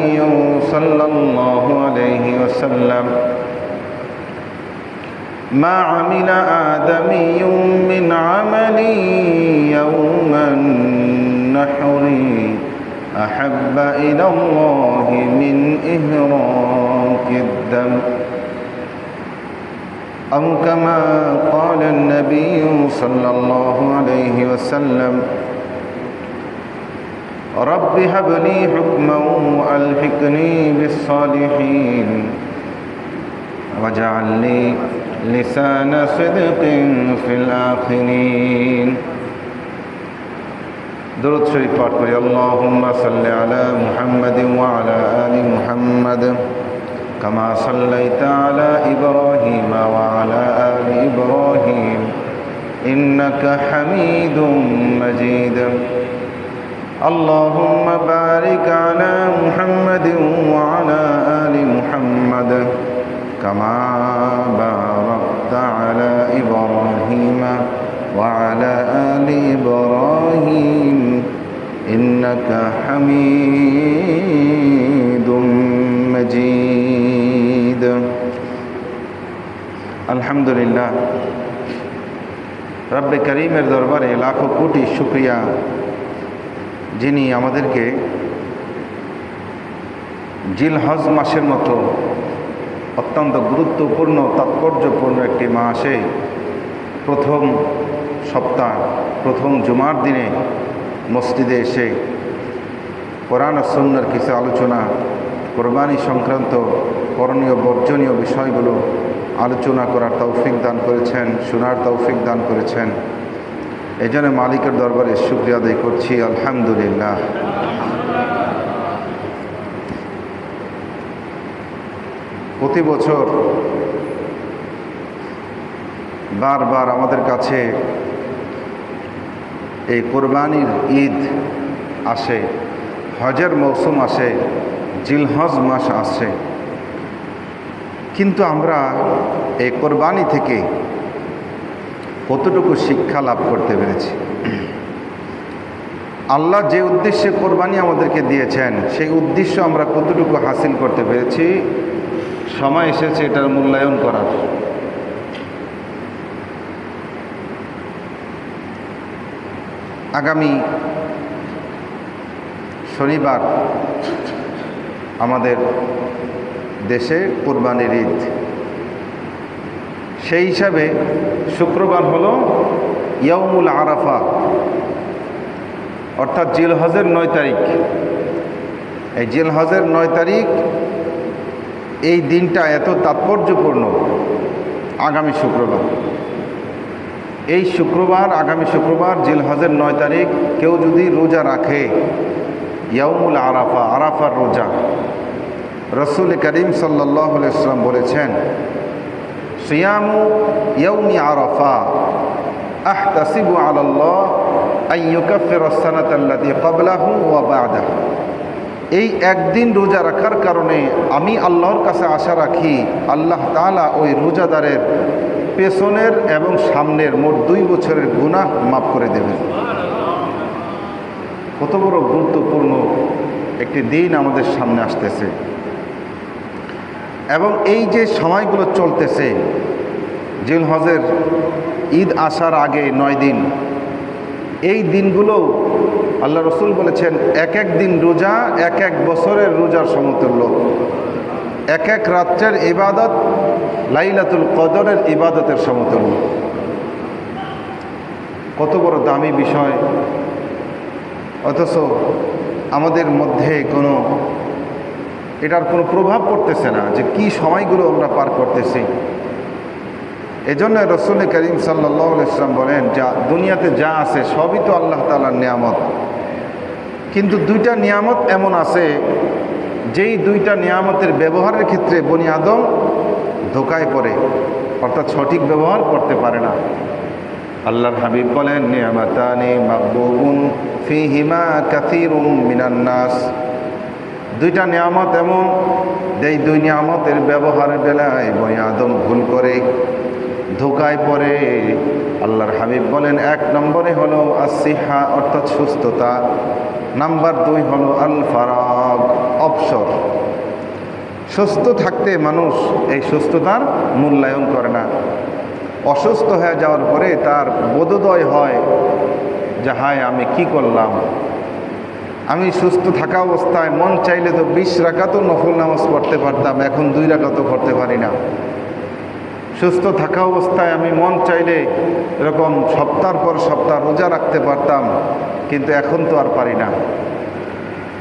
النبي صلى الله عليه وسلم ما عمل آدمي من عمل يوم النحر أحب إلى الله من إهراق الدم أو كما قال النبي صلى الله عليه وسلم رب هب لي حكما وألحقني بالصالحين واجعل لي لسان صدق في الآخرين درود شريف পাঠ করি اللهم صل على محمد وعلى آل محمد كما صليت على إبراهيم وعلى آل إبراهيم إنك حميد مجيد اللهم بارك على محمد وعلى آل محمد كما باركت على إبراهيم وعلى آل إبراهيم إنك حميد مجيد الحمد لله رب করিমের দরবারে লাখো কোটি শুকরিয়া যিনি আমাদেরকে জিলহজ মাসের মতো অত্যন্ত গুরুত্বপূর্ণ তাৎপর্যপূর্ণ একটি মাসে প্রথম সপ্তাহ প্রথম জুমার দিনে মসজিদে এসে কোরআন ও সুন্নাহর কিছু আলোচনা কোরবানি সংক্রান্ত করণীয় বর্জনীয় বিষয়গুলো আলোচনা করার তৌফিক দান করেছেন, শোনার তৌফিক দান করেছেন। এই জন্য মালিকের দরবারে শুকরিয়া আদায় করছি, আলহামদুলিল্লাহ। প্রতি বছর বারবার আমাদের কাছে এই কোরবানির ঈদ আসে, হজের মৌসুম আসে, জিলহজ মাস আসে, কিন্তু আমরা এই কোরবানি থেকে কতটুকু শিক্ষা লাভ করতে পেরেছি? আল্লাহ যে উদ্দেশ্যে কোরবানি আমাদেরকে দিয়েছেন সেই উদ্দেশ্য আমরা কতটুকু হাসিল করতে পেরেছি? সময় এসেছে এটার মূল্যায়ন করার। আগামী শনিবার আমাদের দেশে কোরবানির ঈদ, সেই হিসাবে শুক্রবার হলো ইয়াউমুল আরাফা, অর্থাৎ জিলহজের 9 তারিখ। এই জিলহজের 9 তারিখ এই দিনটা এত তাৎপর্যপূর্ণ। আগামী শুক্রবার, এই শুক্রবার, আগামী শুক্রবার জিলহজের 9 তারিখ কেউ যদি রোজা রাখে, ইয়াউমুল আরাফা, আরাফার রোজা, রসুল করিম সাল্লাল্লাহু আলাইহি ওয়াসাল্লাম বলেছেন সিয়ামু ইয়াউমি আরাফা আহতাসিবু আলাল্লাহ আন ইউকাফিরাস সানাতাল্লাতী ক্বাবলাহু ওয়া বা'দাহু। এই একদিন রোজা রাখার কারণে আমি আল্লাহর কাছে আশা রাখি আল্লাহ তাআলা ওই রোজাদারের পেছনের এবং সামনের মোট 2 বছরের গুনাহ মাফ করে দেবেন। কত বড় গুরুত্বপূর্ণ একটি দিন আমাদের সামনে আসতেছে, এবং এই যে সময়গুলো চলতেছে জিলহজের ঈদ আসার আগে 9 দিন, এই দিনগুলো আল্লাহ রসুল বলেছেন এক এক দিন রোজা এক এক বছরের রোজার সমতুল্য। এক এক রাত্রের ইবাদত লাইলাতুল কদরের ইবাদতের সমতুল্য। কত বড় দামি বিষয়, অথচ আমাদের মধ্যে এটার কোনো প্রভাব পড়তেছে না যে কি সময়গুলো আমরা পার করতেছি। এজন্য রসুল করিম সাল্লাল্লাহু আলাইহি ওয়াসাল্লাম বলেন, যা দুনিয়াতে যা আছে সবই তো আল্লাহ তাআলার নিয়ামত, কিন্তু 2টা নিয়ামত এমন আছে যেই 2টা নিয়ামতের ব্যবহারের ক্ষেত্রে বনি আদম ধোকায় পড়ে, অর্থাৎ সঠিক ব্যবহার করতে পারে না। আল্লাহর হাবিব বলেন, নিয়ামাতানি মাগবুবুন ফীহিমা কাসীরুম মিনান নাস। 2টা নিয়ামত এমন, যেই 2 নিয়ামতের ব্যবহারের বেলায় বনি আদম ভুল করে, ধোকায় পড়ে। আল্লাহর হাবিব বলেন, 1 নম্বরে হলো আসিহা, অর্থাৎ সুস্থতা। নাম্বার 2 হলো আল ফারাগ, অবসর। সুস্থ থাকতে মানুষ এই সুস্থতার মূল্যায়ন করে না। অসুস্থ হয়ে যাওয়ার পরে তার বোধোদয় হয় যে হায় আমি কি করলাম। আমি সুস্থ থাকা অবস্থায় মন চাইলে তো 20 রাকাতও নফল নামাজ পড়তে পারতাম, এখন 2 রাকাতও পড়তে পারি না। সুস্থ থাকা অবস্থায় আমি মন চাইলে এরকম সপ্তাহের পর সপ্তাহ রোজা রাখতে পারতাম, কিন্তু এখন তো আর পারি না।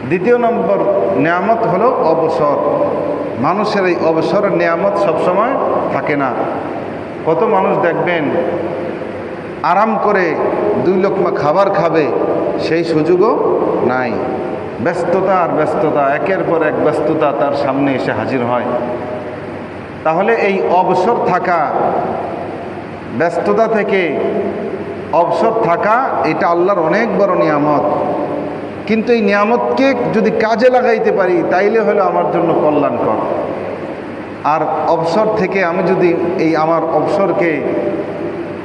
দ্বিতীয় নম্বর নিয়ামত হলো অবসর। মানুষের এই অবসরের নিয়ামত সবসময় থাকে না। কত মানুষ দেখবেন আরাম করে 2 লোকমা খাবার খাবে, সেই সুযোগও নাই। ব্যস্ততা আর ব্যস্ততা, একের পর এক ব্যস্ততা তার সামনে এসে হাজির হয়। তাহলে এই অবসর থাকা, ব্যস্ততা থেকে অবসর থাকা, এটা আল্লাহর অনেক বড় নিয়ামত। কিন্তু এই নিয়ামতকে যদি কাজে লাগাইতে পারি তাইলে হলো আমার জন্য কল্যাণকর। আর অবসর থেকে আমি যদি এই আমার অবসরকে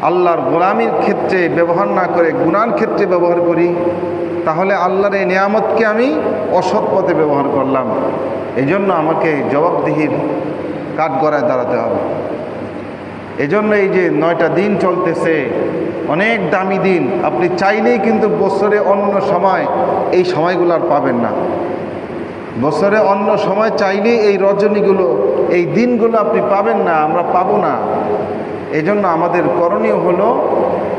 আল্লাহর গোলামির ক্ষেত্রে ব্যবহার না করে গুনার ক্ষেত্রে ব্যবহার করি, তাহলে আল্লাহর এই নিয়ামতকে আমি অসৎ পথে ব্যবহার করলাম। এই জন্য আমাকে জবাবদিহির কাঠগড়ায় দাঁড়াতে হবে। এজন্য এই যে 9টা দিন চলতেছে, অনেক দামি দিন। আপনি চাইলেই কিন্তু বছরে অন্য সময় এই সময়গুলো আর পাবেন না। বছরে অন্য সময় চাইলেই এই রজনীগুলো, এই দিনগুলো আপনি পাবেন না, আমরা পাবো না। এজন্য আমাদের করণীয় হলো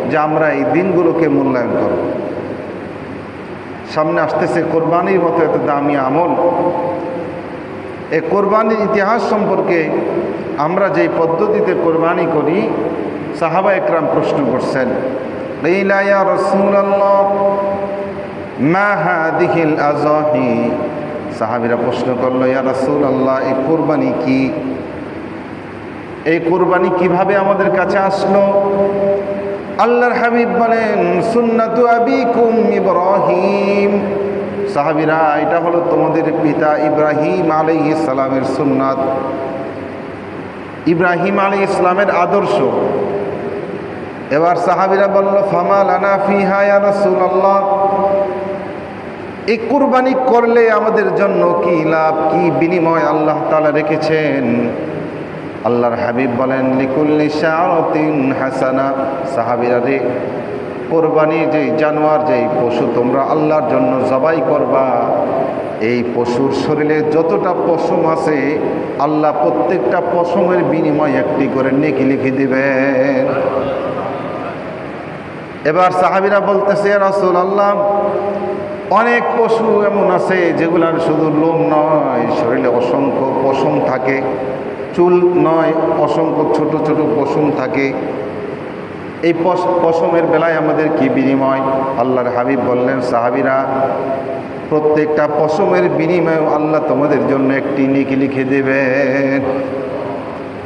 যে আমরা এই দিনগুলোকে মূল্যায়ন করব। সামনে আসতেছে কোরবানির মতো এত দামি আমল। এই কোরবানির ইতিহাস সম্পর্কে আমরা যেই পদ্ধতিতে কোরবানি করি, সাহাবা একরাম প্রশ্ন করছেন, ইয়া রাসূলুল্লাহ মা হাদিহিল আযাহি। সাহাবীরা প্রশ্ন করলো, ইয়া রাসূলুল্লাহ এই কোরবানি কি? এই কোরবানি কিভাবে আমাদের কাছে আসলো? আল্লাহর হাবিব বলেন, সুন্নাতু আবিকুম ইব্রাহিম। সাহাবীরা, এটা হলো তোমাদের পিতা ইব্রাহিম আলাইহিস সালামের সুন্নাত, ইব্রাহিম আলাইহিস সালামের আদর্শ। এবার সাহাবীরা বলল, ফামা লানা ফিহা ইয়া রাসূলুল্লাহ, এই কুরবানি করলে আমাদের জন্য কি লাভ, কি বিনিময় আল্লাহ তাআলা রেখেছেন? আল্লাহর হাবিব বলেন, লিকুল্লি শাআরাতিন হাসানা। সাহাবীরা রে, কোরবানি যেই জানোয়ার, যেই পশু তোমরা আল্লাহর জন্য জবাই করবা, এই পশুর শরীরে যতটা পশম আছে আল্লাহ প্রত্যেকটা পশমের বিনিময় একটি করে নেকি লিখে দিবেন। এবার সাহাবীরা বলতেছে, ইয়া রাসূলুল্লাহ অনেক পশু এমন আছে যেগুলার শুধু লোম নয়, শরীরে অসংখ্য পশম থাকে, চুল নয়, অসংখ্য ছোট ছোট পশম থাকে। এই পশমের বেলায় আমাদের কি বিনিময়? আল্লাহর হাবিব বললেন, সাহাবীরা প্রত্যেকটা পশমের বিনিময়ে আল্লাহ তোমাদের জন্য একটি নেকি লিখে দেবেন।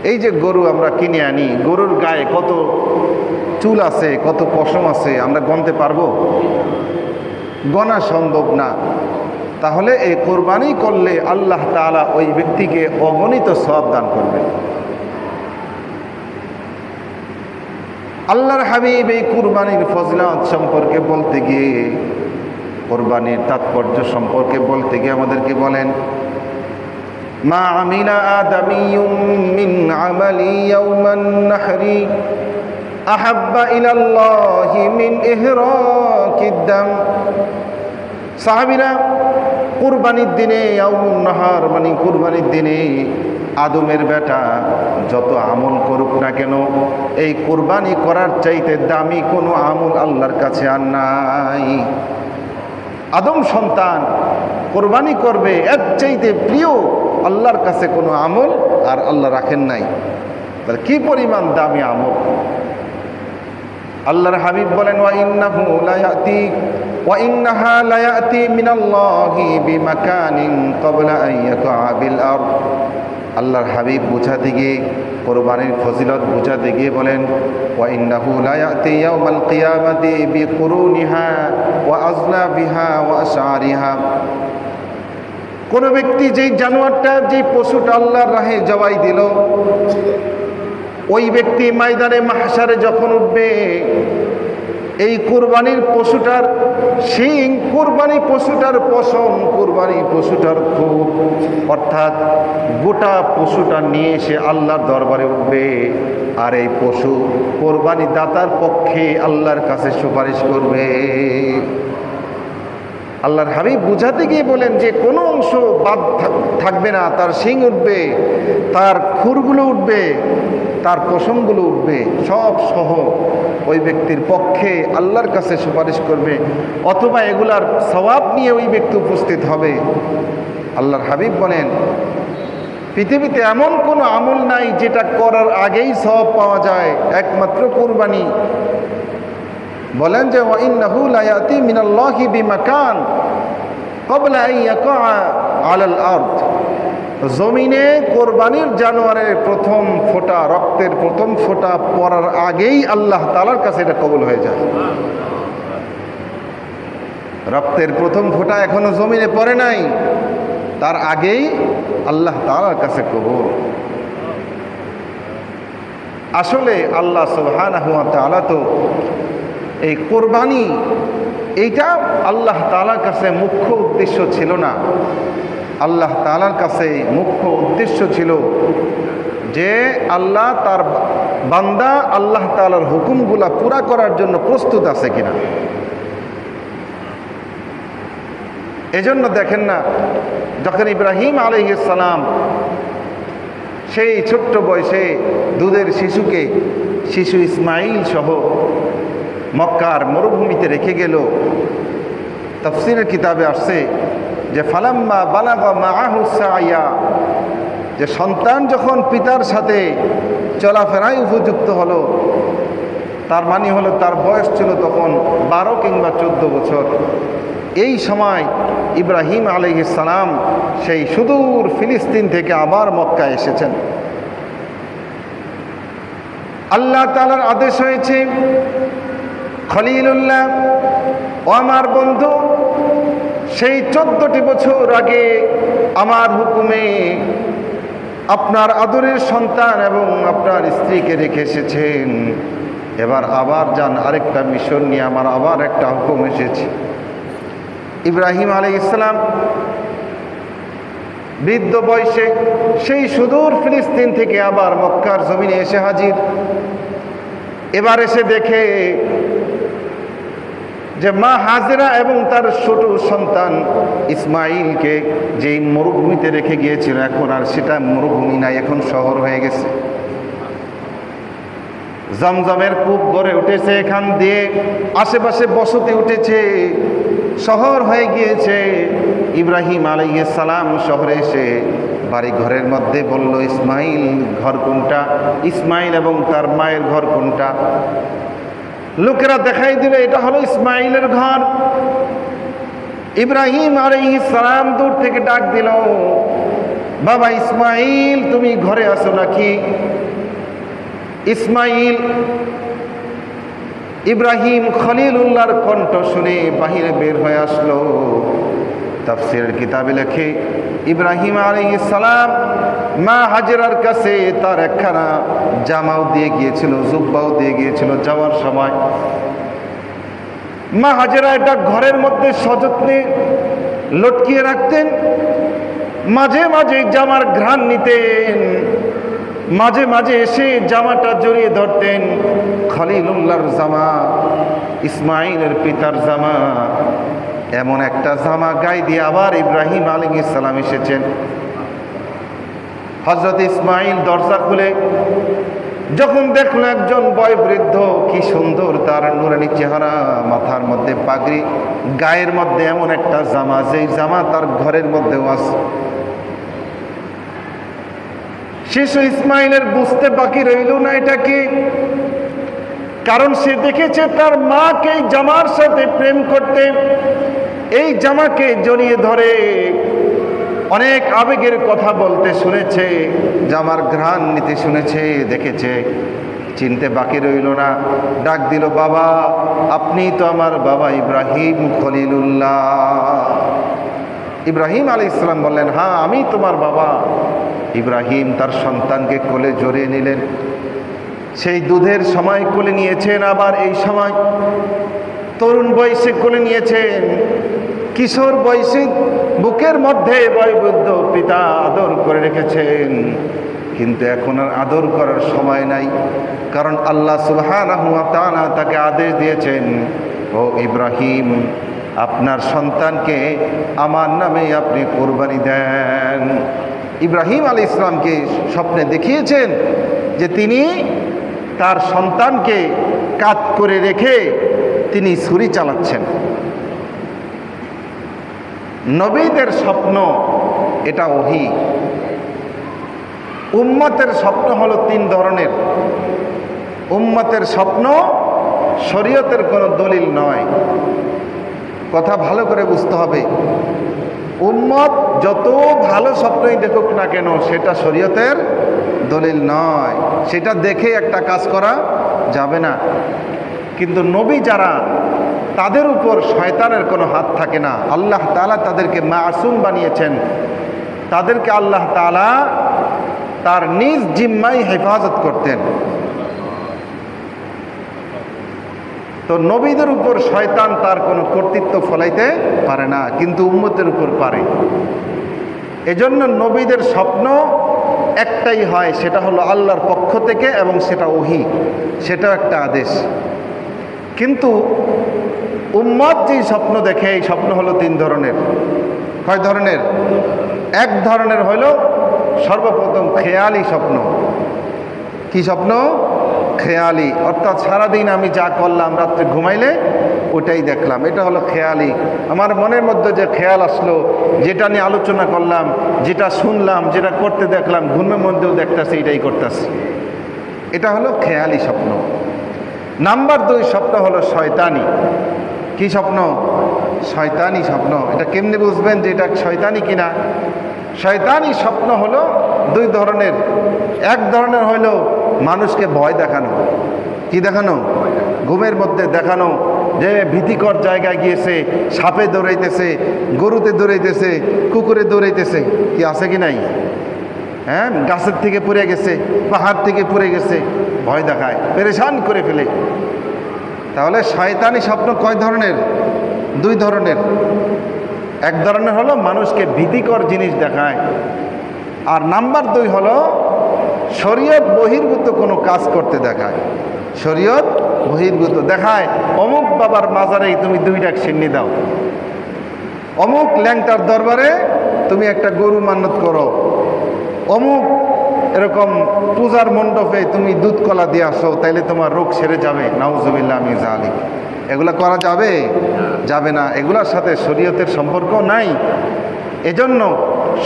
এই যে গরু আমরা কিনে আনি, গরুর গায়ে কত চুল আছে, কত পশম আছে, আমরা গণতে পারবো? গণা সম্ভব না। তাহলে এই কোরবানি করলে আল্লাহ তাআলা ওই ব্যক্তিকে অগণিত সওয়াব দান করবেন। আল্লাহর হাবিব এই কুরবানির ফজিলত সম্পর্কে বলতে গিয়ে, কোরবানির তাৎপর্য সম্পর্কে বলতে গিয়ে আমাদেরকে বলেন, মা আমিলা আদামিয়ুম মিন আমালি ইয়াওমান নাহরি আহাব্বা ইলাল্লাহি মিন ইহরাকিদ দাম। সাহাবীরা কুরবানির দিনে, ইয়াউমুন নাহার মানে কুরবানির দিনে আদমের বেটা যত আমল করুক না কেন, এই কুরবানি করার চাইতে দামি কোনো আমল আল্লাহর কাছে আর নাই। আদম সন্তান কোরবানি করবে, এর চাইতে প্রিয় আল্লাহর কাছে কোনো আমল আর আল্লাহ রাখেন নাই। তাহলে কি পরিমাণ দামি আমল! আল্লাহর হাবিব বলেন, ওয়া ইন্নাহু লা ইয়াতি ওয়া ইন্নাহা লা ইয়াতি মিনাল্লাহি বিমাকানিন ক্বাবলা আন ইয়াকা বিল আরদ। আল্লাহর হাবিব বুঝাতে গিয়ে, কোরবানির ফজিলত বুঝাতে গিয়ে বলেন, ওয়া ইন্নাহু লা ইয়াতি ইয়াউমাল কিয়ামাতি বিকুরুনিহা ওয়া আজলাবিহা ওয়া আশআরিহা। কোন ব্যক্তি যেই জানোয়ারটা, যেই পশুটা আল্লাহর রাহে জবাই দিল, ওই ব্যক্তি ময়দানে মাহশারে যখন উঠবে, এই কুরবানির পশুটার শিং, কুরবানি পশুটার পশম, কুরবানি পশুটার খুব, অর্থাৎ গোটা পশুটা নিয়ে সে আল্লাহর দরবারে উঠবে। আর এই পশু কোরবানি দাতার পক্ষে আল্লাহর কাছে সুপারিশ করবে। আল্লাহর হাবিব বুঝাতে গিয়ে বলেন যে কোনো অংশ বাদ থাকবে না, তার শিং উঠবে, তার খুরগুলো উঠবে, তার পশমগুলো উঠবে, সব সহ ওই ব্যক্তির পক্ষে আল্লাহর কাছে সুপারিশ করবে, অথবা এগুলার সওয়াব নিয়ে ওই ব্যক্তি উপস্থিত হবে। আল্লাহর হাবিব বলেন পৃথিবীতে এমন কোনো আমল নাই যেটা করার আগেই সওয়াব পাওয়া যায়, একমাত্র কুরবানি। বলেন যে ওয়াইন্নাহু লা ইয়াতি মিনাল্লাহি বিমাকান ক্বাবলা আন ইয়াকা আলাল আরদ, জমিনে কোরবানির জানোয়ারের প্রথম ফোঁটা, রক্তের প্রথম ফোঁটা পড়ার আগেই আল্লাহ তাআলার কাছে এটা কবুল হয়ে যায়। রক্তের প্রথম ফোঁটা এখনো জমিনে পড়ে নাই, তার আগেই আল্লাহ তাআলার কাছে কবুল। আসলে আল্লাহ সুবহানাহু ওয়া তাআলা তো এই কোরবানি, এইটা আল্লাহ তাআলার কাছে মুখ্য উদ্দেশ্য ছিল না। আল্লাহ তাআলার কাছে মুখ্য উদ্দেশ্য ছিল যে আল্লাহ তার বান্দা আল্লাহ তাআলার হুকুমগুলা পুরা করার জন্য প্রস্তুত আছে কিনা। এজন্য দেখেন না, যখন ইব্রাহিম আলাইহিস সালাম সেই ছোট্ট বয়সে দুধের শিশু ইসমাইল সহ মক্কার মরুভূমিতে রেখে গেল, তাফসীরের কিতাবে আসছে যে ফালাম্মা বালাগা মাআহু সাইয়া, যে সন্তান যখন পিতার সাথে চলাফেরায় উপযুক্ত হলো, তার মানে হলো তার বয়স ছিল তখন 12 কিংবা 14 বছর। এই সময় ইব্রাহিম আলাইহিস সালাম সেই সুদূর ফিলিস্তিন থেকে আবার মক্কায় এসেছেন। আল্লাহ তাআলার আদেশ হয়েছে, খলিলুল্লাহ ও আমার বন্ধু, সেই 14টি বছর আগে আমার হুকুমে আপনার আদরের সন্তান এবং আপনার স্ত্রীকে রেখে এসেছেন, এবার আবার যান, আরেকটা মিশন নিয়ে আমার আবার একটা হুকুম এসেছে। ইব্রাহিম আলাইহিস সালাম বৃদ্ধ বয়সে সেই সুদূর ফিলিস্তিন থেকে আবার মক্কার জমিনে এসে হাজির। এবার এসে দেখে যে মা হাজেরা এবং তার ছোট সন্তান ইসমাইলকে যেই মরুভূমিতে রেখে গিয়েছিল, এখন আর সেটা মরুভূমি নাই, এখন শহর হয়ে গেছে। জমজমের কূপ গড়ে উঠেছে, এখান দিয়ে আশেপাশে বসতি উঠেছে, শহর হয়ে গিয়েছে। ইব্রাহিম আলাইহিস সালাম শহরে এসে বাড়ি ঘরের মধ্যে বলল, ইসমাইল ঘর কোনটা, ইসমাইল এবং তার মায়ের ঘর কোনটা। লোকেরা দেখাই দিবে এটা হলো ইসমাইলের ঘর। ইব্রাহিম আলাইহিস সালাম দূর থেকে ডাক দিল, বাবা ইসমাইল, তুমি ঘরে আসো নাকি? ইসমাইল ইব্রাহিম খলিলুল্লাহর কণ্ঠ শুনে বাহিরে বের হয়ে আসলো। তাফসীরের কিতাবে লেখে, ইব্রাহিম আলাইহিস সালাম মা হাজেরার কাছে তার একখানা জামাও দিয়ে গিয়েছিল, জুব্বাও দিয়ে গিয়েছিল যাওয়ার সময়। মা হাজেরা এটা ঘরের মধ্যে সযত্নে লটকিয়ে রাখতেন, মাঝে মাঝে জামার ঘ্রাণ নিতেন, মাঝে মাঝে এসে জামাটা জড়িয়ে ধরতেন। খলিলুল্লাহর জামা, ইসমাইলের পিতার জামা, এমন একটা জামা গায়ে দিয়ে আবার ইব্রাহিম আলাইহিস সালাম এসেছেন। হযরত ইসমাইল দরজা খুলে যখন দেখলো একজন বয়োবৃদ্ধ, কি সুন্দর তার নুরানি চেহারা, মাথার মধ্যে পাগড়ি, গায়ের মধ্যে এমন একটা জামা, যেই জামা তার ঘরের মধ্যেও আছে। শিশু ইসমাইলের বুঝতে বাকি রইল না এটা কি, কারণ সে দেখেছে তার মাকে জামার সাথে প্রেম করতে, এই জামাকে জড়িয়ে ধরে অনেক আবেগের কথা বলতে শুনেছে, জামার ঘ্রাণ নিতে শুনেছে, দেখেছে। চিনতে বাকি রইল না, ডাক দিল, বাবা আপনি তো আমার বাবা ইব্রাহিম খলিলুল্লাহ। ইব্রাহিম আলাইহিস সালাম বললেন, হ্যাঁ আমি তোমার বাবা। ইব্রাহিম তার সন্তানকে কোলে জড়িয়ে নিলেন। সেই দুধের সময় কোলে নিয়েছেন, আবার এই সময় তরুণ বয়সে কোলে নিয়েছেন, কিশোর বয়সে বুকের মধ্যে বয়োবৃদ্ধ পিতা আদর করে রেখেছেন, কিন্তু এখন আর আদর করার সময় নাই। কারণ আল্লাহ সুবহানাহু ওয়া তাআলা তাকে আদেশ দিয়েছেন, ও ইব্রাহিম, আপনার সন্তানকে আমার নামে আপনি কোরবানি দেন। ইব্রাহিম আলাইহিস সালামকে স্বপ্নে দেখিয়েছেন যে তিনি তার সন্তানকে কাঁধ করে রেখে তিনি ছুরি চালাচ্ছেন। নবীদের স্বপ্ন এটা ওহী। উম্মতের স্বপ্ন হলো তিন ধরনের। উম্মতের স্বপ্ন শরীয়তের কোনো দলিল নয়। কথা ভালো করে বুঝতে হবে। উম্মত যত ভালো স্বপ্নই দেখুক না কেন সেটা শরীয়তের দলিল নয়, সেটা দেখে একটা কাজ করা যাবে না। কিন্তু নবী যারা, তাদের উপর শয়তানের কোনো হাত থাকে না। আল্লাহ তাআলা তাদেরকে মাসুম বানিয়েছেন, তাদেরকে আল্লাহ তাআলা তার নিজ জিম্মায় হেফাজত করতেন। তো নবীদের উপর শয়তান তার কোনো কর্তৃত্ব ফলাইতে পারে না, কিন্তু উম্মতের উপর পারে। এজন্য নবীদের স্বপ্ন একটাই হয়, সেটা হলো আল্লাহর পক্ষ থেকে, এবং সেটা ওহী, সেটাও একটা আদেশ। কিন্তু উম্মত যেই স্বপ্ন দেখে, এই স্বপ্ন হলো তিন ধরনের। কয় ধরনের? এক ধরনের হলো সর্বপ্রথম খেয়ালি স্বপ্ন। কি স্বপ্ন? খেয়ালি, অর্থাৎ সারাদিন আমি যা করলাম, রাত্রে ঘুমাইলে ওটাই দেখলাম, এটা হলো খেয়ালি। আমার মনের মধ্যে যে খেয়াল আসলো, যেটা নিয়ে আলোচনা করলাম, যেটা শুনলাম, যেটা করতে দেখলাম, ঘুমের মধ্যেও দেখতেছি, এটাই করতেছি, এটা হলো খেয়ালি স্বপ্ন। নাম্বার 2 স্বপ্ন হলো শয়তানি। কি স্বপ্ন? শয়তানি স্বপ্ন। এটা কেমনে বুঝবেন যে এটা শয়তানি কিনা? শয়তানি স্বপ্ন হলো দুই ধরনের। এক ধরনের হলো মানুষকে ভয় দেখানো। কি দেখানো? ঘুমের মধ্যে দেখানো যে ভীতিকর জায়গায় গিয়েছে, সাপে দৌড়াইতেছে, গরুতে দৌড়াইতেছে, কুকুরে দৌড়াইতেছে, কি আছে কি নাই? হ্যাঁ, গাছের থেকে পড়ে গেছে, পাহাড় থেকে পড়ে গেছে, ভয় দেখায়, পেরেশান করে ফেলে। তাহলে শয়তানি স্বপ্ন কয় ধরনের? দুই ধরনের। এক ধরনের হলো মানুষকে ভীতিকর জিনিস দেখায়, আর নাম্বার 2 হলো শরীয়ত বহির্ভূত কোনো কাজ করতে দেখায়। শরীয়ত বহির্ভূত দেখায়, অমুক বাবার মাজারে তুমি 2 ডাক সিন্নি দাও, অমুক ল্যাংটার দরবারে তুমি একটা গরু মান্নত করো, অমুক এরকম পূজার মণ্ডপে তুমি দুধ কলা দিয়ে আসো, তাইলে তোমার রোগ সেরে যাবে। নাউজুবিল্লাহ মিন যালিক। এগুলা করা যাবে? যাবে না। এগুলার সাথে শরীয়তের সম্পর্ক নাই। এজন্য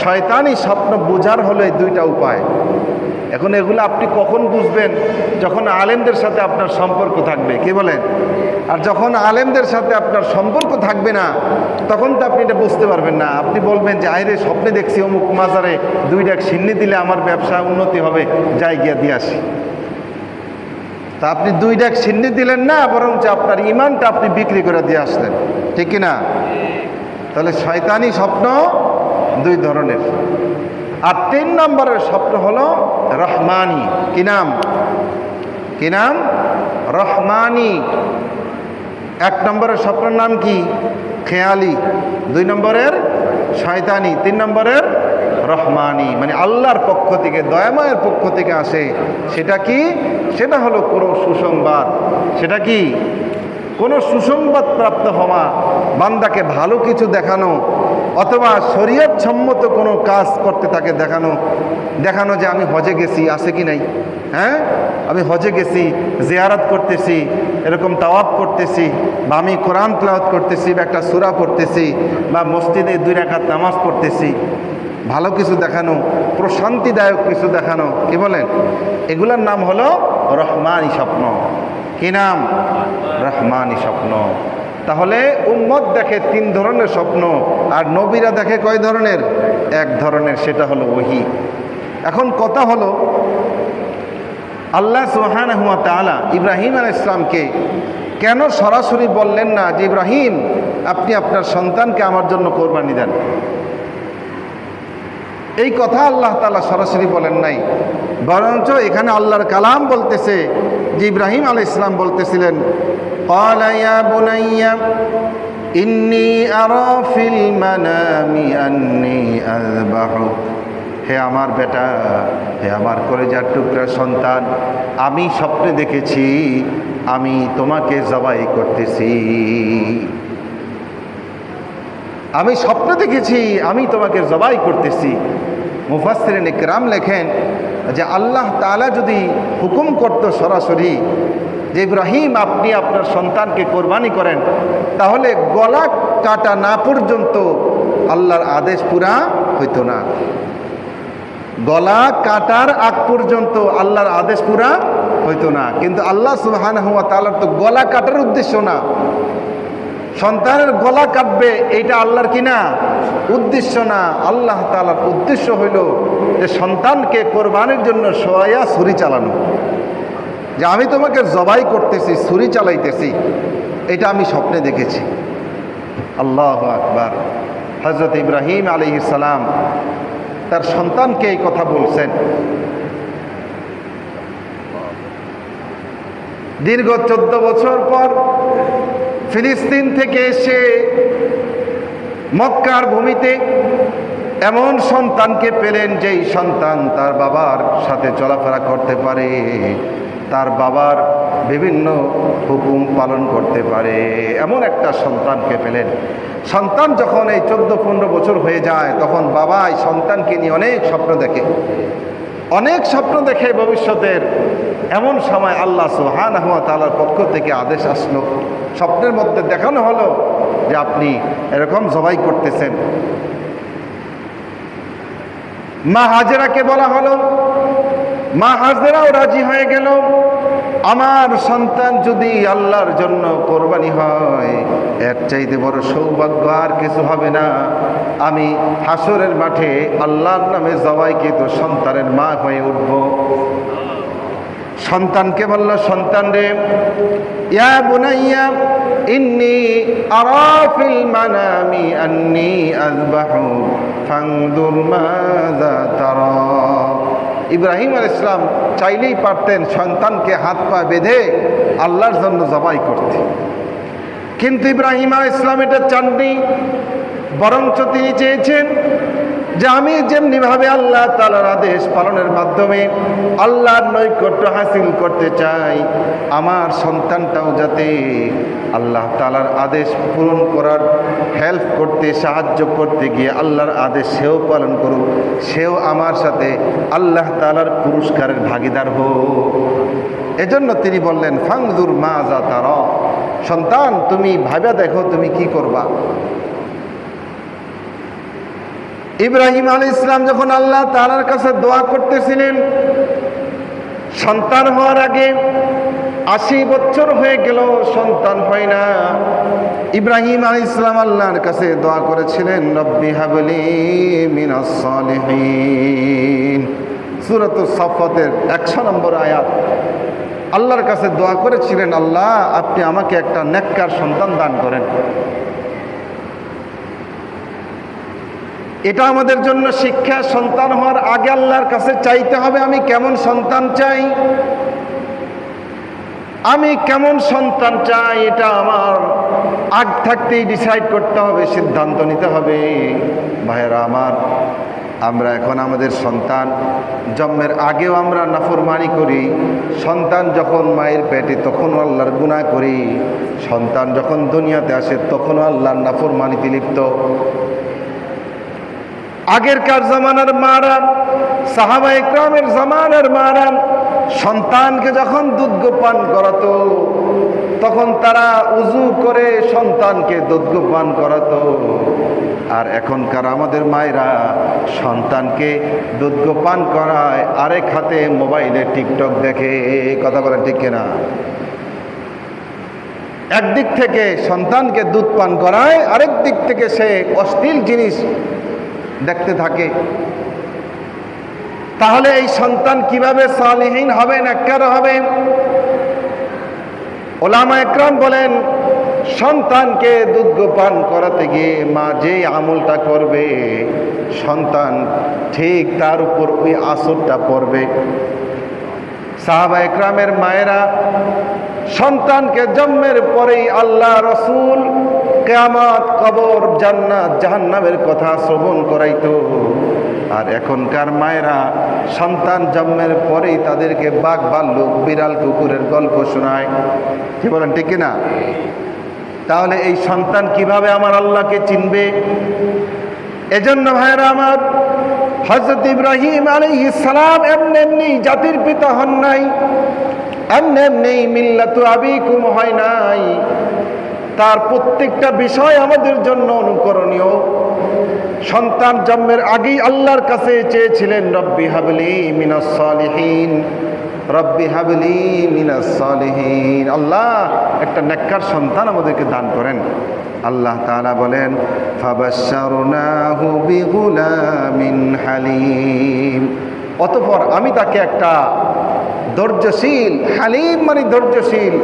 শয়তানি স্বপ্ন বোঝার হলো এই 2টা উপায়। এখন এগুলো আপনি কখন বুঝবেন? যখন আলেমদের সাথে আপনার সম্পর্ক থাকবে। কি বলেন? আর যখন আলেমদের সাথে আপনার সম্পর্ক থাকবে না, তখন তো আপনি এটা বুঝতে পারবেন না। আপনি বলবেন যে আইরে স্বপ্নে দেখছি অমুক মাজারে 2 ডাক সিন্নি দিলে আমার ব্যবসা উন্নতি হবে, যাই গিয়া দিয়ে আসি। তা আপনি 2 ডাক সিন্নি দিলেন না, বরঞ্চ আপনার ইমানটা আপনি বিক্রি করে দিয়ে আসলেন। ঠিক কিনা? তাহলে শয়তানি স্বপ্ন 2 ধরনের। আর 3 নম্বরের স্বপ্ন হলো রহমানি। কি নাম? কি নাম? রহমানি। 1 নম্বরের স্বপ্নের নাম কি? খেয়ালি। 2 নম্বরের শয়তানি। 3 নম্বরের রহমানি, মানে আল্লাহর পক্ষ থেকে, দয়াময়ের পক্ষ থেকে আসে। সেটা কি? সেটা হলো কোনো সুসংবাদ। সেটা কি? কোনো সুসংবাদ প্রাপ্ত হওয়া, বান্দাকে ভালো কিছু দেখানো, অথবা শরীয়ত সম্মত কোনো কাজ করতে থাকে দেখানো। দেখানো যে আমি হজে গেছি, আছে কি নাই? হ্যাঁ, আমি হজে গেছি, জিয়ারত করতেছি, এরকম তাওয়াফ করতেছি, বা আমি কোরআন তেলাওয়াত করতেছি, বা একটা সূরা পড়তেছি, বা মসজিদে 2 রাকাত নামাজ পড়তেছি। ভালো কিছু দেখানো, প্রশান্তিদায়ক কিছু দেখানো। কি বলেন? এগুলোর নাম হলো রহমানি স্বপ্ন। কি নাম? রহমানি স্বপ্ন। তাহলে উম্মত দেখে 3 ধরনের স্বপ্ন, আর নবীরা দেখে কয় ধরনের? 1 ধরনের, সেটা হলো ওহী। এখন কথা হলো, আল্লাহ সুবহানাহু ওয়া তাআলা ইব্রাহিম আলাইহিস সালামকে কেন সরাসরি বললেন না যে ইব্রাহিম, আপনি আপনার সন্তানকে আমার জন্য কোরবানি দেন? এই কথা আল্লাহ তাআলা সরাসরি বলেন নাই, বরঞ্চ এখানে আল্লাহর কালাম বলতেছে যে ইব্রাহিম আলাইহিস সালাম বলতেছিলেন, ক্বালা ইয়া বুনাইয়া ইন্নী আরা ফিল মানামি আন্নী আযবাহুক, হে আমার বেটা, হে আমার কলেজার টুকরা সন্তান, আমি স্বপ্নে দেখেছি আমি তোমাকে জবাই করতেছি। আমি স্বপ্নে দেখেছি আমি তোমাকে জবাই করতেছি। মুফাসসিরিন ইকরাম লেখেন যে আল্লাহ তাআলা যদি হুকুম করত সরাসরি যে ইব্রাহিম আপনি আপনার সন্তানকে কোরবানি করেন, তাহলে গলা কাটা না পর্যন্ত আল্লাহর আদেশ পুরা হইতো না। গলা কাটার আগ পর্যন্ত আল্লাহর আদেশ পুরা হইতো না। কিন্তু আল্লাহ সুবহানাহু ওয়া তাআলার তো গলা কাটার উদ্দেশ্য না, সন্তানের গলা কাটবে এইটা আল্লাহর কি না উদ্দেশ্য না। আল্লাহ তাআলার উদ্দেশ্য হইল যে সন্তানকে কোরবানির জন্য সোয়া ছুরি চালানো, যে আমি তোমাকে জবাই করতেছি, ছুরি চালাইতেছি, এটা আমি স্বপ্নে দেখেছি। আল্লাহু আকবার। হযরত ইব্রাহিম আলাইহিস সালাম তার সন্তানকে এই কথা বলছেন। দীর্ঘ 14 বছর পর ফিলিস্তিন থেকে এসে মক্কার ভূমিতে এমন সন্তানকে পেলেন যেই সন্তান তার বাবার সাথে চলাফেরা করতে পারে, তার বাবার বিভিন্ন হুকুম পালন করতে পারে, এমন একটা সন্তানকে পেলেন। সন্তান যখন এই 14-15 বছর হয়ে যায়, তখন বাবা এই সন্তানকে নিয়ে অনেক স্বপ্ন দেখে, অনেক স্বপ্ন দেখে ভবিষ্যতের। এমন সময় আল্লাহ সুবহানাহু ওয়া তাআলার পক্ষ থেকে আদেশ আসলো, স্বপ্নের মধ্যে দেখানো হলো যে আপনি এরকম জবাই করতেছেন। মা হাজেরাকে বলা হলো, মা হাজেরাও রাজি হয়ে গেল। আমার সন্তান যদি আল্লাহর জন্য কোরবানি হয়, এর চাইতে বড় সৌভাগ্য আর কিছু হবে না। আমি হাসরের মাঠে আল্লাহর নামে জবাইকৃত সন্তানের মা হয়ে উঠব। সন্তানকে বলল, সন্তান রে, ইয়া বুনাইয়া ইন্নী আরা ফিল মানামি আন্নী আযবাহু ফানদুর মাযা তারা। ইব্রাহিম আলাইহিস সালাম চাইলেই পারতেন সন্তানকে হাত পা বেঁধে আল্লাহর জন্য জবাই করতে, কিন্তু ইব্রাহিম আলাইহিস সালাম এটা চাননি। বরঞ্চ তিনি চেয়েছেন যে আমি যেমনিভাবে আল্লাহ তাআলার আদেশ পালনের মাধ্যমে আল্লাহর নৈকট্য হাসিল করতে চাই, আমার সন্তানটাও যাতে আল্লাহ তাআলার আদেশ পূরণ করার হেল্প করতে, সাহায্য করতে গিয়ে আল্লাহর আদেশ সেও পালন করুক, সেও আমার সাথে আল্লাহ তাআলার পুরস্কারের ভাগিদার হোক। এজন্য তিনি বললেন, ফানজুর মাযা তারা, সন্তান তুমি ভাবে দেখো তুমি কি করবা। ইব্রাহিম আলাইহিস সালাম যখন আল্লাহ তাআলার কাছে দোয়া করতেছিলেন, সন্তান হওয়ার আগে 80 বছর হয়ে গেল, সন্তান হয় না। ইব্রাহিম আলাইহিস সালাম আল্লাহর কাছে দোয়া করেছিলেন, রব্বি হাবলি মিনাস সালিহিন। সূরাতুস সাফফাতের 100 নম্বর আয়াত। আল্লাহর কাছে দোয়া করেছিলেন, আল্লাহ আপনি আমাকে একটা নেককার সন্তান দান করেন। এটা আমাদের জন্য শিক্ষা। সন্তান হওয়ার আগে আল্লাহর কাছে চাইতে হবে আমি কেমন সন্তান চাই, আমি কেমন সন্তান চাই, এটা আমার আগ থাকতেই ডিসাইড করতে হবে, সিদ্ধান্ত নিতে হবে। ভাইয়েরা আমার, আমরা এখন আমাদের সন্তান জন্মের আগেও আমরা নাফরমানি করি, সন্তান যখন মায়ের পেটে তখনও আল্লাহর গুনাহ করি, সন্তান যখন দুনিয়াতে আসে তখনও আল্লাহর নাফরমানিতে লিপ্ত। আগেরকার জামানার মারা, সাহাবায়ে কেরামের জামানার মারা সন্তানকে যখন দুধ পান করাতো, তখন তারা উযু করে সন্তানকে দুধ পান করাতো। আর এখনকার আমাদের মায়েরা সন্তানকে দুধ পান করায়, আরেক হাতে মোবাইলে টিকটক দেখে। কথা বলেন ঠিক কিনা? একদিক থেকে সন্তানকে দুধ পান করায়, আরেক দিক থেকে সে অশ্লীল জিনিস দেখতে থাকে। তাহলে এই সন্তান কিভাবে সালিহিন হবে, নেককার হবে? উলামায়ে কেরাম বলেন, সন্তানকে দুধ পান করাতে গিয়ে মা যে আমলটা করবে, সন্তান ঠিক তার উপর ওই আসরটা পড়বে। সাহাবা একরামের মায়েরা সন্তানকে জন্মের পরেই আল্লাহ রসুল কিয়ামত, কবর, জান্নাত, জাহান্নামের কথা শ্রবণ করাইতো। আর এখনকার মায়েরা সন্তান জন্মের পরেই তাদেরকে বাঘ, ভাল্লুক, বিড়াল, কুকুরের গল্প শোনায়। কি বলেন, ঠিক কিনা? তাহলে এই সন্তান কিভাবে আমার আল্লাহকে চিনবে? এজন্য ভাইরা আমার, হযরত ইব্রাহিম আলাইহিস সালাম এমনি এমনি জাতির পিতা হন নাই, এমনি এমনি মিল্লাতু আবিকুম হয় নাই। তার প্রত্যেকটা বিষয় আমাদের জন্য অনুকরণীয়। সন্তান জন্মের আগেই আল্লাহর কাছে চেয়েছিলেন, রব্বি হাবলি মিনাস সালিহিন, রব্বি হাবলি মিনাস সালিহিন। আল্লাহ, একটা নেককার সন্তান আমাদেরকে দান করেন। আল্লাহ তাআলা বলেন, ফাবাশশারনাহু বিগুলামিন হালিম। অতঃপর আমি তাকে একটা ধৈর্যশীল, হালিম মানে ধৈর্যশীল,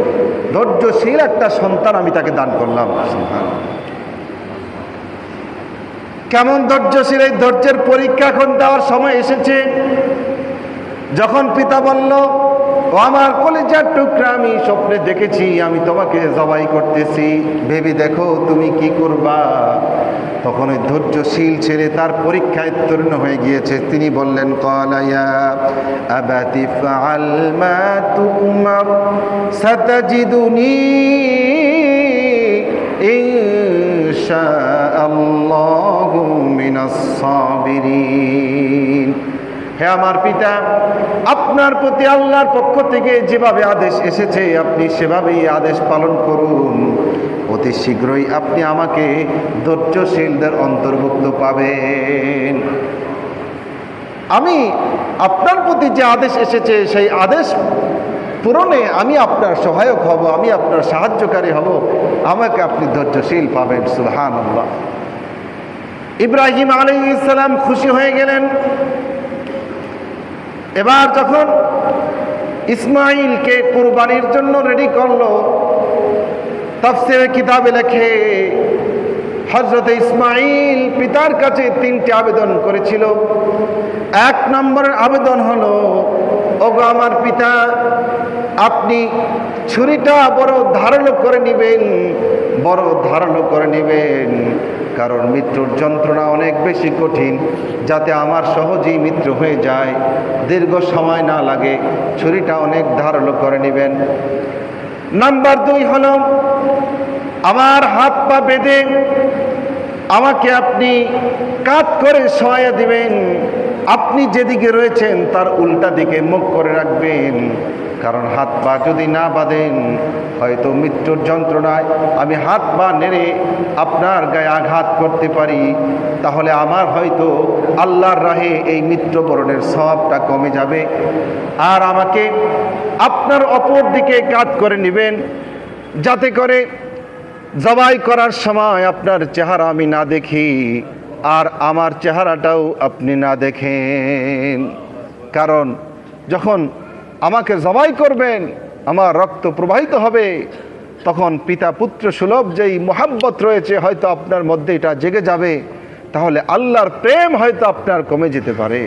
ধৈর্যশীল একটা সন্তান আমি তাকে দান করলাম। কেমন ধৈর্যশীল? এই ধৈর্যের পরীক্ষা এখন দেওয়ার সময় এসেছে। যখন পিতা বলল, ও আমার কলিজার টুকরা, আমি স্বপ্নে দেখেছি আমি তোমাকে জবাই করতেছি, ভেবে দেখো তুমি কি করবা। তখন ওই ধৈর্যশীল ছেলে তার পরীক্ষায় উত্তীর্ণ হয়ে গিয়েছে। তিনি বললেন, ক্বালা ইয়া আবাতি ফাআল মা তুমার সাতাজিদুনি ইনশাআল্লাহু মিনাস সাবিরিন। হে আমার পিতা, আপনার প্রতি আল্লাহর পক্ষ থেকে যেভাবে আদেশ এসেছে আপনি সেভাবেই আদেশ পালন করুন। অতি শীঘ্রই আপনি আমাকে ধৈর্যশীলদের অন্তর্ভুক্ত পাবেন। আমি আপনার প্রতি যে আদেশ এসেছে সেই আদেশ পূরণে আমি আপনার সহায়ক হব, আমি আপনার সাহায্যকারী হব, আমাকে আপনি ধৈর্যশীল পাবেন। সুবহানাল্লাহ। ইব্রাহিম আলাইহিস সালাম খুশি হয়ে গেলেন। এবার যখন ইসমাইলকে কুরবানির জন্য রেডি করলো, তাফসীরের কিতাবে লেখে হযরত ইসমাইল পিতার কাছে 3টি আবেদন করেছিল। 1 নম্বরের আবেদন হলো, ওগো আমার পিতা, আপনি ছুরিটা বড় ধারালো করে নেবেন, বড় ধারালো করে নেবেন, কারণ মৃত্যুর যন্ত্রণা অনেক বেশি কঠিন, যাতে আমার সহজেই মৃত্যু হয়ে যায়, দীর্ঘ সময় না লাগে, ছুরিটা অনেক ধারালো করে নেবেন। নাম্বার 2 হলো, আমার হাত পা বেঁধে আমাকে আপনি কাত করে শোয়া দিবেন, আপনি যেদিকে রয়েছেন তার উল্টা দিকে মুখ করে রাখবেন, কারণ হাত পা যদি না বাঁধেন হয়তো মৃত্যুর যন্ত্রণায় আমি হাত পা নেড়ে আপনার গায়ে আঘাত করতে পারি, তাহলে আমার হয়তো আল্লাহর রাহে এই মৃত্যুবরণের সওয়াবটা কমে যাবে। আর আমাকে আপনার অপর দিকে কাত করে নেবেন, যাতে করে জবাই করার সময় আপনার চেহারা আমি না দেখি, আর আমার চেহারাটাও আপনি না দেখেন। কারণ যখন আমাকে জবাই করবেন, আমার রক্ত প্রবাহিত হবে, তখন পিতা পুত্র সুলভ যেই মোহাব্বত রয়েছে হয়তো আপনার মধ্যে এটা জেগে যাবে, তাহলে আল্লাহর প্রেম হয়তো আপনার কমে যেতে পারে।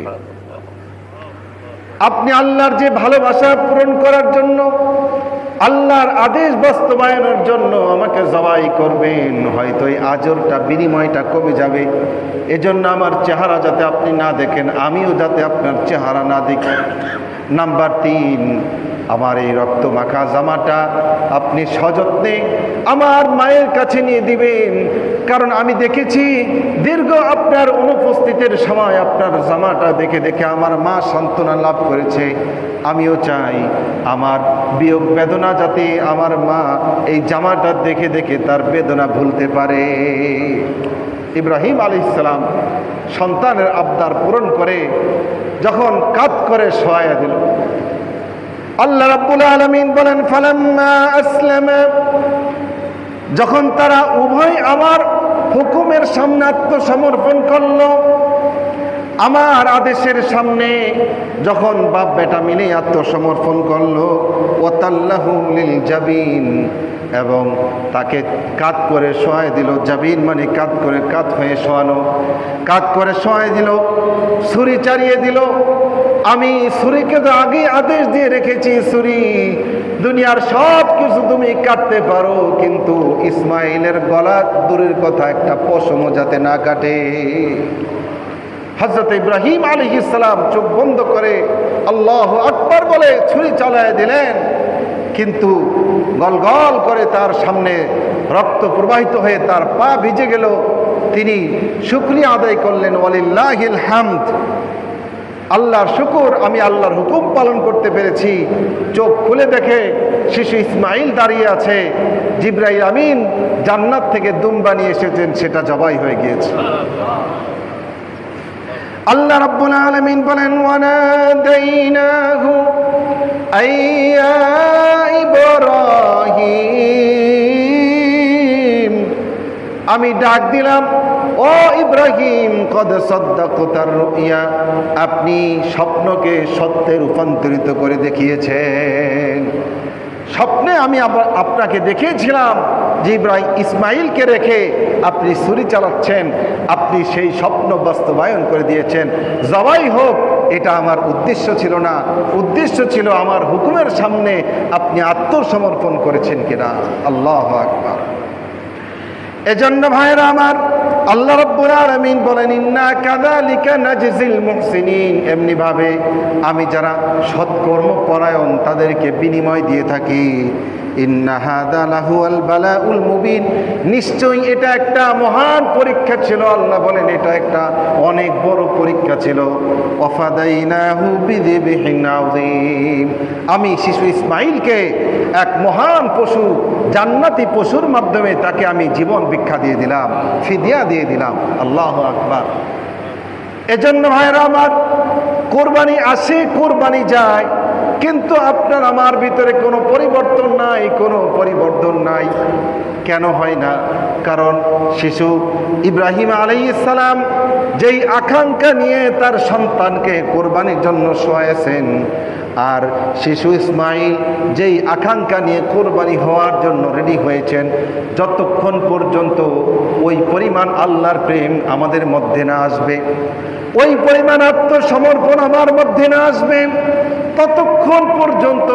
আপনি আল্লাহর যে ভালোবাসা পূরণ করার জন্য, আল্লাহর আদেশ বাস্তবায়নের জন্য আমাকে জবাই করবেন, হয়তো এই আজরটা, বিনিময়টা কমে যাবে। এজন্য আমার চেহারা যাতে আপনি না দেখেন, আমিও যাতে আপনার চেহারা না দেখি। নাম্বার 3, আমার এই রক্ত মাখা জামাটা আপনি সযত্নে আমার মায়ের কাছে নিয়ে দিবেন, কারণ আমি দেখেছি দীর্ঘ আপনার অনুপস্থিতির সময় আপনার জামাটা দেখে দেখে আমার মা সান্ত্বনা লাভ করেছে। আমিও চাই আমার বিয়োগ বেদনা যাতে আমার মা এই জামাটা দেখে দেখে তার বেদনা ভুলতে পারে। ইব্রাহিম আলাইহিস সালাম সন্তানের আবদার পূরণ করে যখন কাত করে শোয়া দিল, আল্লাহ রাব্বুল আলামিন বলেন, ফালাম্মা আসলামা, যখন তারা উভয় আমার হুকুমের সামনে আত্মসমর্পণ করল, আমার আদেশের সামনে যখন বাপ বেটা মিলে আত্মসমর্পণ করলো, ওয়াতাল্লাহু লিল জাবিন, এবং তাকে কাত করে শোয়াই দিল। জাবিন মানে কাত করে, কাত হয়ে শোয়ানো, কাত করে শোয়াই দিল, ছুরি চালিয়ে দিল। আমি ছুরিকে তো আগেই আদেশ দিয়ে রেখেছি, ছুরি দুনিয়ার সব কিছু তুমি কাটতে পারো, কিন্তু ইসমাইলের গলা দূরের কথা একটা পশমও যাতে না কাটে। হযরত ইব্রাহিম আলাইহিস সালাম চোখ বন্ধ করে আল্লাহু আকবার বলে ছুরি চালায় দিলেন, কিন্তু গলগল করে তার সামনে রক্ত প্রবাহিত হয়ে তার পা ভিজে গেল। তিনি শুকরিয়া আদায় করলেন, ওয়ালিল্লাহিল হামদ, আল্লাহর শুকর, আমি আল্লাহর হুকুম পালন করতে পেরেছি। চোখ খুলে দেখে শিশু ইসমাইল দাঁড়িয়ে আছে। জিবরাইল আমিন জান্নাত থেকে দুম্বা নিয়ে এসেছেন, সেটা জবাই হয়ে গিয়েছে। আল্লাহ রাব্বুল আলামিন বলেন, ওয়ানাদাইনাহু আইয়া ইব্রাহিম, আমি ডাক দিলাম, ও ইব্রাহিম, কদ সাদ্দাকতার রুইয়া, আপনি স্বপ্নকে সত্যে রূপান্তরিত করে দেখিয়েছেন। স্বপ্নে আমি আপনাকে দেখিয়েছিলাম যে ইব্রাহিম ইসমাইলকে রেখে আপনি ছুরি চালাচ্ছেন, আপনি সেই স্বপ্ন বাস্তবায়ন করে দিয়েছেন। জবাই হোক, এটা আমার উদ্দেশ্য ছিল না, উদ্দেশ্য ছিল আমার হুকুমের সামনে আপনি আত্মসমর্পণ করেছেন কিনা। আল্লাহু আকবার। এজন্য ভাইরা আমার, আল্লাহ রাব্বুল আলামিন বলেন, ইন্না কাযালিকা নাজজিল মুহসিনিন, এমনি ভাবে আমি যারা সৎকর্ম পরায়ণ তাদেরকে বিনিময় দিয়ে থাকি। ইন্না হাযা লাহুয়াল বালাউল মুবিন, নিশ্চয়ই এটা একটা মহান পরীক্ষা ছিল। আল্লাহ বলেন এটা একটা অনেক বড় পরীক্ষা ছিল। ওয়াফাদাইনাহু বিযিবহিন আযীম, আমি শিশু ইসমাইলকে এক মহান পশু, জান্নাতি পশুর মাধ্যমে তাকে আমি জীবন ভিক্ষা দিয়ে দিলাম, ফিদিয়া দিয়ে দিলাম। আল্লাহু আকবার। এজন্য ভাইরা আমার, কোরবানি আসে, কোরবানি যায়, কিন্তু আপনার আমার ভিতরে কোনো পরিবর্তন নাই, কোনো পরিবর্তন নাই। কেন হয় না? কারণ শিশু ইব্রাহিম আলাইহিস সালাম যেই আকাঙ্ক্ষা নিয়ে তার সন্তানকে কোরবানির জন্য শোয়াইছেন, আর শিশু ইসমাইল যেই আকাঙ্ক্ষা নিয়ে কোরবানি হওয়ার জন্য রেডি হয়েছেন, যতক্ষণ পর্যন্ত ওই পরিমাণ আল্লাহর প্রেম আমাদের মধ্যে না আসবে, ওই পরিমাণ আত্মসমর্পণ আমার মধ্যে না আসবে, ততক্ষণ পর্যন্ত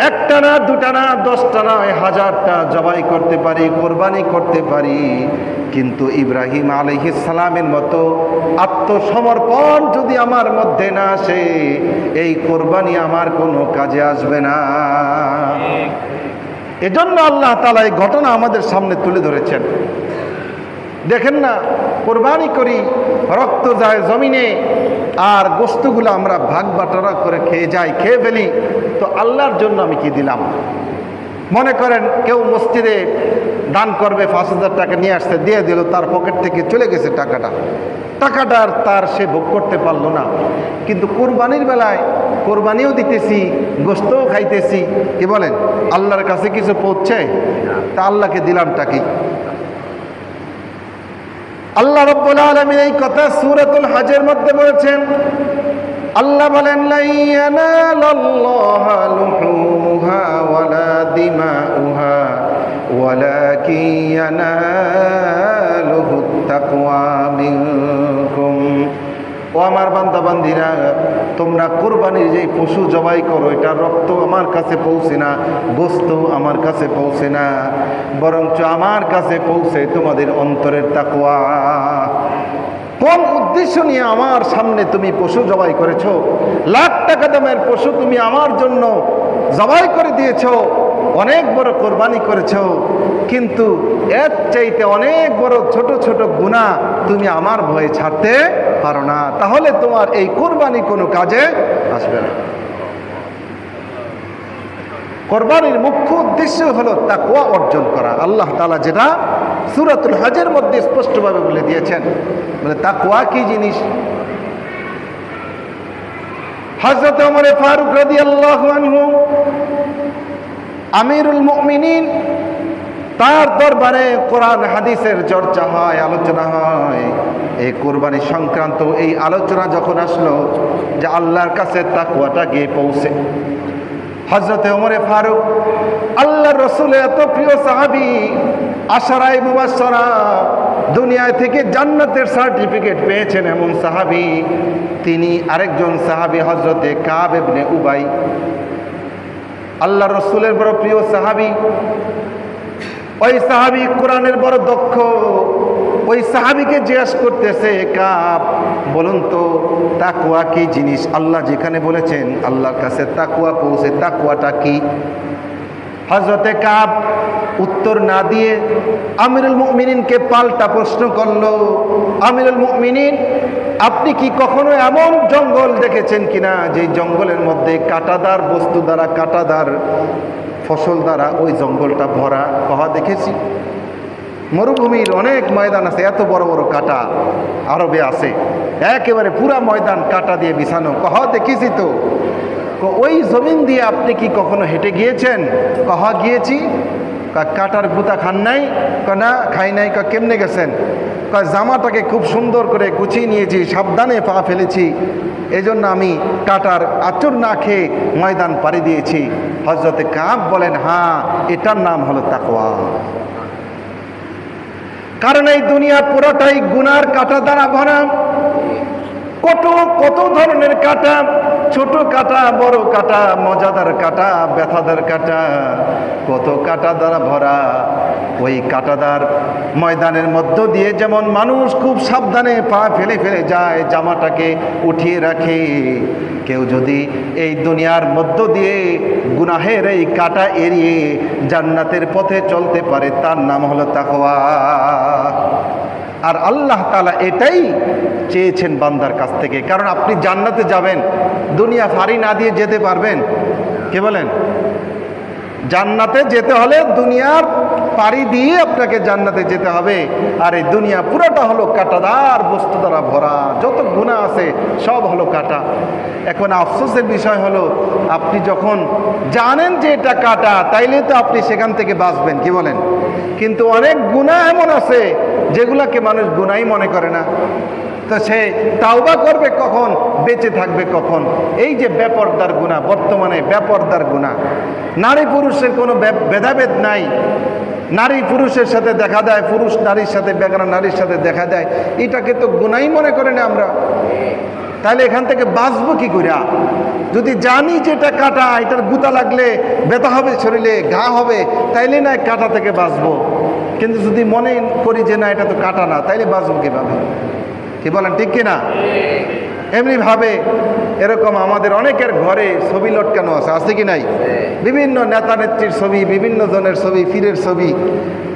একটা না, দুটা না, 10টা না, 1000টা জবাই করতে পারি, কোরবানি করতে পারি, কিন্তু ইব্রাহিম আলাইহিস সালামের মতো আত্মসমর্পণ যদি আমার মধ্যে না আসে, এই কোরবানি আমার কোনো কাজে আসবে না। এজন্য আল্লাহ তাআলা এই ঘটনা আমাদের সামনে তুলে ধরেছেন। দেখেন না, কোরবানি করি, রক্ত যায় জমিনে, আর গোশতগুলো আমরা ভাগ বাটোয়ারা করে খেয়ে যাই, খেয়ে ফেলি, তো আল্লাহর জন্য আমি কি দিলাম? মনে করেন কেউ মসজিদে দান করবে, 5000 টাকা নিয়ে আসতে, দিয়ে দিল, তার পকেট থেকে চলে গেছে টাকাটা আর তার সে ভোগ করতে পারলো না। কিন্তু কোরবানির বেলায় কোরবানিও দিতেছি, গোশতও খাইতেছি, কি বলেন, আল্লাহর কাছে কিছু পৌঁছে, তা আল্লাহকে দিলামটা কি? আল্লাহ রাব্বুল আলামিন এই কথা সূরাতুল হজের মধ্যে বলেছেন। আল্লাহ বলেন, লা ইয়ানালাল্লাহা লুহুমুহা ওয়ালা দিমাউহা ওয়ালাকিন ইয়ানালুহুত তাকওয়া মিনকুম। ও আমার বান্দা বান্দিরা, তোমরা কোরবানির যে পশু জবাই করো, এটা রক্ত আমার কাছে পৌঁছে না, গোশত আমার কাছে পৌঁছে না, বরঞ্চ আমার কাছে পৌঁছে তোমাদের অন্তরের তাকওয়া। কোন উদ্দেশ্য নিয়ে আমার সামনে তুমি পশু জবাই করেছো? লাখ টাকা দামের পশু তুমি আমার জন্য জবাই করে দিয়েছো, অনেক বড় কোরবানি করেছো, কিন্তু এর চাইতে অনেক বড় ছোট ছোট গুনাহ তুমি আমার ভয়ে ছাড়তে পারো না, তাহলে তোমার এই কোরবানি কোনো কাজে আসবে না। কোরবানির মুখ্য উদ্দেশ্য হলো তাকওয়া অর্জন করা। আল্লাহ তাআলা যেটা সূরাতুল হজের মধ্যে স্পষ্টভাবে বলে দিয়েছেন, বলে তাকওয়া কি জিনিস। হযরত ওমর ফারুক রাদিয়াল্লাহু আনহু আমিরুল মুমিনিন, তার দরবারে কোরআন হাদিসের চর্চা হয়, আলোচনা হয়। এই কোরবানি সংক্রান্ত এই আলোচনা যখন আসলো যে আল্লাহর কাছে তাকওয়াটা গিয়ে পৌঁছে, হযরতে ওমরে ফারুক আল্লাহর রাসূলের এত প্রিয় সাহাবী, আশারায়ে মুবাশশারা, দুনিয়ায় থেকে জান্নাতের সার্টিফিকেট পেয়েছেন এমন সাহাবী, তিনি আরেকজন সাহাবী হযরতে কাব ইবনে উবাই, আল্লাহর রাসূলের বড় প্রিয় সাহাবী। ওই সাহাবী কোরআনের বড় দক্ষ। ওই সাহাবীকে জিজ্ঞাসা করতেছে, কাব বলুন তো তাকওয়া কি জিনিস? আল্লাহ যেখানে বলেছেন আল্লাহর কাছে তাকওয়া পৌঁছে, তাকওয়াটা কি? হযরতে কাব উত্তর না দিয়ে আমিরুল মুমিনিনকে পাল্টা প্রশ্ন করলো, আমিরুল মুমিনিন, আপনি কি কখনো এমন জঙ্গল দেখেছেন কিনা যে জঙ্গলের মধ্যে কাঁটাদার বস্তু দ্বারা, কাঁটাদার ফসল দ্বারা ওই জঙ্গলটা ভরা? কহা দেখেছি। মরুভূমির অনেক ময়দান আছে, এত বড় বড় কাঁটা আরবে আছে, একেবারে পুরা ময়দান কাঁটা দিয়ে বিছানো। কহা দেখেছি তো। ওই জমিন দিয়ে আপনি কি কখনো হেঁটে গিয়েছেন? কহা গিয়েছি। কাঁটার গুতা খান নাই? না খাই নাই। কেমনে গেছেন? জামাটাকে খুব সুন্দর করে গুছিয়ে নিয়েছি, সাবধানে পা ফেলেছি, এজন্য আমি কাঁটার আঁচড় না খেয়ে ময়দান পাড়ি দিয়েছি। হযরতে কাব বলেন, হ্যাঁ, এটার নাম হলো তাকওয়া। কারণ এই দুনিয়া পুরোটাই গুনার কাঁটা দ্বারা ভরা। কত কত ধরনের কাঁটা, ছোট কাঁটা, বড় কাঁটা, মজাদার কাঁটা, ব্যথাদার কাঁটা, কত কাঁটা দ্বারা ভরা। ওই কাঁটাদার ময়দানের মধ্য দিয়ে যেমন মানুষ খুব সাবধানে পা ফেলে ফেলে যায়, জামাটাকে উঠিয়ে রাখে, কেউ যদি এই দুনিয়ার মধ্য দিয়ে গুনাহের এই কাঁটা এড়িয়ে জান্নাতের পথে চলতে পারে, তার নাম হলো তাকওয়া। আর আল্লাহ তাআলা এটাই চেয়েছেন বান্দার কাছ থেকে। কারণ আপনি জান্নাতে যাবেন, দুনিয়া ফাড়ি না দিয়ে যেতে পারবেন? কে বলেন? জান্নাতে যেতে হলে দুনিয়ার পাড়ি দিয়ে আপনাকে জান্নাতে যেতে হবে। আর এই দুনিয়া পুরোটা হলো কাঁটাদার বস্তু দ্বারা ভরা, যত গুনাহ আছে সব হলো কাঁটা। এখন আফসোসের বিষয় হলো, আপনি যখন জানেন যে এটা কাঁটা, তাইলে তো আপনি সেখান থেকে বাঁচবেন, কি বলেন? কিন্তু অনেক গুনাহ এমন আছে যেগুলাকে মানুষ গুনাহই মনে করে না। তো সে তাওবা করবে কখন, বেঁচে থাকবে কখন? এই যে বেপরদার গুনাহ, বর্তমানে বেপরদার গুনাহ, নারী পুরুষের কোনো ভেদাভেদ নাই, নারী পুরুষের সাথে দেখা দেয়, পুরুষ নারীর সাথে, বেগানা নারীর সাথে দেখা দেয়, এটাকে তো গুনাহই মনে করে না আমরা। তাহলে এখান থেকে বাঁচবো কি করে? যদি জানি যে এটা কাঁটা, এটার গুতা লাগলে ব্যথা হবে, শরীরে ঘা হবে, তাইলে না কাঁটা থেকে বাঁচবো। কিন্তু যদি মনে করি যে না, এটা তো কাঁটা না, তাইলে বাঁচবো কীভাবে? কি বলেন, ঠিক কিনা? এমনিভাবে এরকম আমাদের অনেকের ঘরে ছবি লটকানো আছে, আছে কি নাই? বিভিন্ন নেতা নেত্রীর ছবি, বিভিন্ন জনের ছবি, পীরের ছবি।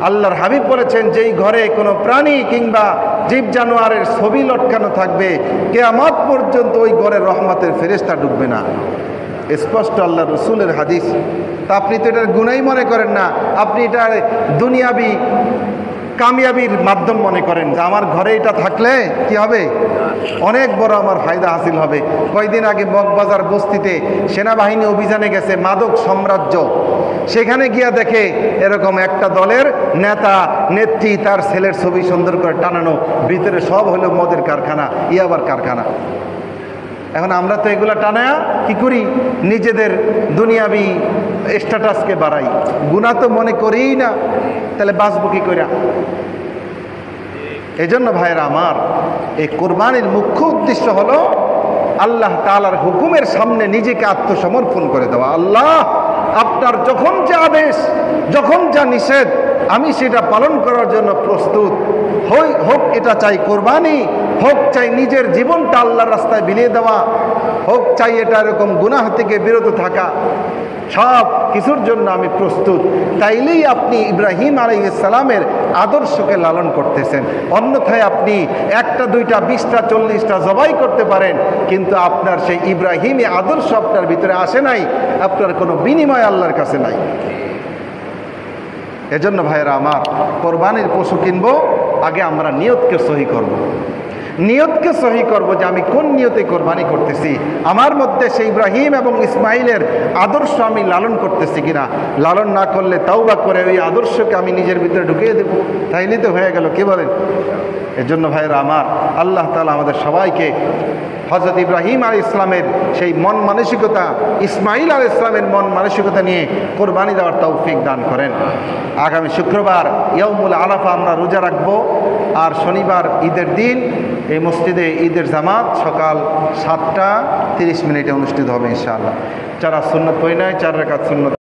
আল্লাহর হাবিব বলেছেন, যেই ঘরে কোনো প্রাণী কিংবা জীব জানোয়ারের ছবি লটকানো থাকবে, কিয়ামত পর্যন্ত ওই ঘরে রহমতের ফেরেশতা ঢুকবে না। স্পষ্ট আল্লাহ রসুলের হাদিস। তা আপনি তো এটার গুনাহই মনে করেন না, আপনি এটা দুনিয়াবি কামিয়াবির মাধ্যম মনে করেন যে আমার ঘরে এটা থাকলে কি হবে, অনেক বড় আমার ফায়দা হাসিল হবে। কয়েকদিন আগে মগবাজার বস্তিতে সেনাবাহিনী অভিযানে গেছে, মাদক সাম্রাজ্য। সেখানে গিয়া দেখে এরকম একটা দলের নেতা নেত্রী, তার ছেলের ছবি সুন্দর করে টানানো, ভিতরে সব হলো মদের কারখানা, ইয়াবার কারখানা। এখন আমরা তো এগুলা টানায়া কি করি, নিজেদের দুনিয়াবি স্ট্যাটাসকে বাড়াই, গুনাহ তো মনে করিই না, তাহলে বাঁচবো কি করে? এই জন্য ভাইয়েরা আমার, এই কোরবানির মুখ্য উদ্দেশ্য হলো আল্লাহ তাআলার হুকুমের সামনে নিজেকে আত্মসমর্পণ করে দেওয়া। আল্লাহ, আপনার যখন যা আদেশ, যখন যা নিষেধ, আমি সেটা পালন করার জন্য প্রস্তুত। হোক এটা চাই কোরবানি, হোক চাই নিজের জীবনটা আল্লাহর রাস্তায় বিলিয়ে দেওয়া, হোক চাই এটা এরকম গুনাহ থেকে বিরত থাকা, সব কিছুর জন্য আমি প্রস্তুত। তাইলেই আপনি ইব্রাহিম আলাইহিস সালামের আদর্শকে লালন করতেছেন। অন্যথায় আপনি 1টা 2টা 20টা 40টা জবাই করতে পারেন, কিন্তু আপনার সেই ইব্রাহিমী আদর্শ আপনার ভিতরে আসে নাই, আপনার কোনো বিনিময় আল্লাহর কাছে নাই। এজন্য ভাইয়েরা আমার, কোরবানির পশু কিনবো, আগে আমরা নিয়তকে সহি করব। নিয়তকে সহি করব যে আমি কোন নিয়তে কোরবানি করতেছি, আমার মধ্যে সেই ইব্রাহিম এবং ইসমাইলের আদর্শ আমি লালন করতেছি কিনা। লালন না করলে তাওবা করে ওই আদর্শকে আমি নিজের ভিতরে ঢুকিয়ে দেব, তাইলে তো হয়ে গেল, কি বলেন? এজন্য ভাইরা আমার, আল্লাহ তাআলা আমাদের সবাইকে হযরত ইব্রাহিম আলাইহিস ইসলামের সেই মন মানসিকতা, ইসমাইল আলাইহিস ইসলামের মন মানসিকতা নিয়ে কোরবানি দেওয়ার তৌফিক দান করেন। আগামী শুক্রবার ইয়াউমুল আরাফা আমরা রোজা রাখবো, আর শনিবার ঈদের দিন এই মসজিদে ঈদের জামাত সকাল 7টা 30 মিনিটে অনুষ্ঠিত হবে ইনশাআল্লাহ। যারা সুন্নত পড়ে নাই 4 রাকাত সুন্নত